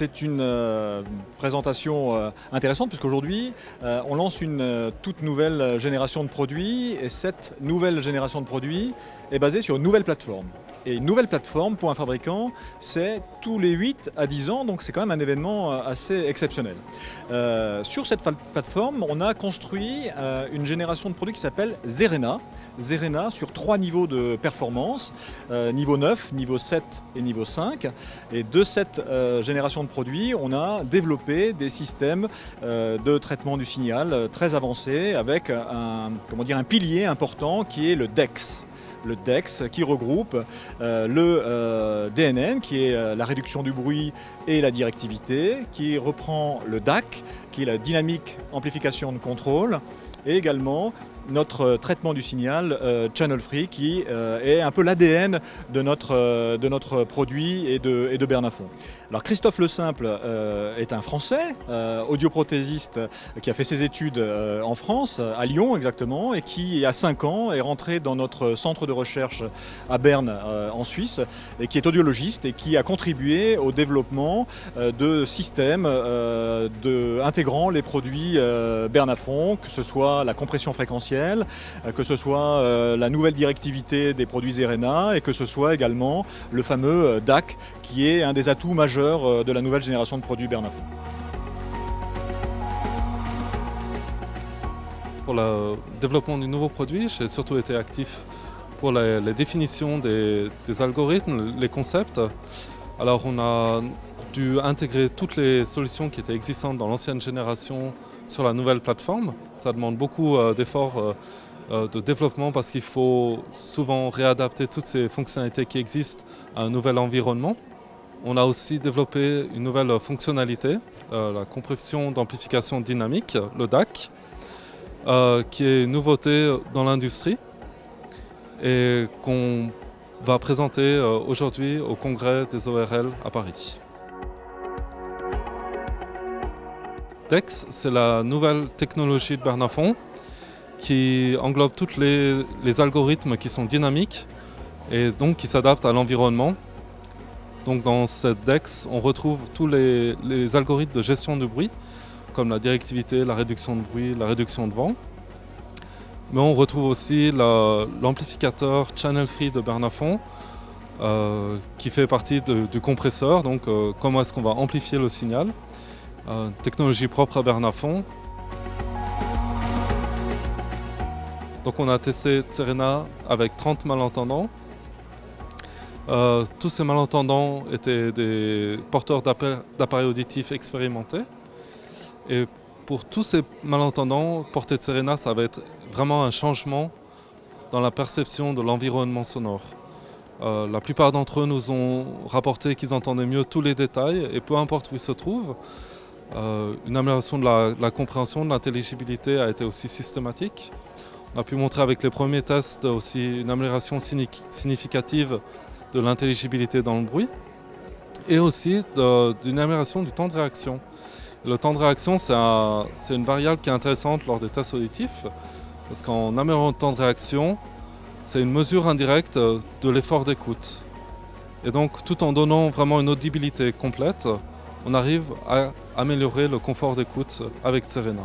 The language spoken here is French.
C'est une présentation intéressante puisqu'aujourd'hui on lance une toute nouvelle génération de produits et cette nouvelle génération de produits est basée sur une nouvelle plateforme. Et une nouvelle plateforme pour un fabricant, c'est tous les 8 à 10 ans, donc c'est quand même un événement assez exceptionnel. Sur cette plateforme, on a construit une génération de produits qui s'appelle Zerena. Zerena sur 3 niveaux de performance, niveau 9, niveau 7 et niveau 5. Et de cette génération de produits, on a développé des systèmes de traitement du signal très avancés avec un pilier important qui est le DEX. Le DEX qui regroupe le DNN qui est la réduction du bruit et la directivité, qui reprend le DAC qui est la dynamique amplification de contrôle et également notre traitement du signal channel free qui est un peu l'ADN de notre produit et de Bernafon. Alors Christophe Le Simple est un Français, audioprothésiste qui a fait ses études en France, à Lyon exactement, et qui il y a 5 ans est rentré dans notre centre de recherche à Berne en Suisse, et qui est audiologiste et qui a contribué au développement de systèmes intégrant les produits Bernafon, que ce soit la compression fréquentielle, que ce soit la nouvelle directivité des produits Zerena et que ce soit également le fameux DAC qui est un des atouts majeurs de la nouvelle génération de produits Bernafon. Pour le développement du nouveau produit, j'ai surtout été actif pour les définitions des algorithmes, les concepts. Alors on a dû intégrer toutes les solutions qui étaient existantes dans l'ancienne génération sur la nouvelle plateforme. Ça demande beaucoup d'efforts de développement parce qu'il faut souvent réadapter toutes ces fonctionnalités qui existent à un nouvel environnement. On a aussi développé une nouvelle fonctionnalité, la compression d'amplification dynamique, le DAC, qui est une nouveauté dans l'industrie et qu'on va présenter aujourd'hui au congrès des ORL à Paris. DEX, c'est la nouvelle technologie de Bernafon qui englobe tous les algorithmes qui sont dynamiques et donc qui s'adaptent à l'environnement. Donc dans cette DEX, on retrouve tous les algorithmes de gestion du bruit, comme la directivité, la réduction de bruit, la réduction de vent. Mais on retrouve aussi l'amplificateur channel free de Bernafon, qui fait partie du compresseur, donc comment est-ce qu'on va amplifier le signal. Technologie propre à Bernafon. Donc on a testé Zerena avec 30 malentendants. Tous ces malentendants étaient des porteurs d'appareils auditifs expérimentés. Et pour tous ces malentendants, porter Zerena, ça va être vraiment un changement dans la perception de l'environnement sonore. La plupart d'entre eux nous ont rapporté qu'ils entendaient mieux tous les détails et peu importe où ils se trouvent. Une amélioration de la compréhension, de l'intelligibilité a été aussi systématique. On a pu montrer avec les premiers tests aussi une amélioration significative de l'intelligibilité dans le bruit et aussi d'une amélioration du temps de réaction. Le temps de réaction, c'est une variable qui est intéressante lors des tests auditifs parce qu'en améliorant le temps de réaction, c'est une mesure indirecte de l'effort d'écoute. Et donc, tout en donnant vraiment une audibilité complète, on arrive à améliorer le confort d'écoute avec Zerena.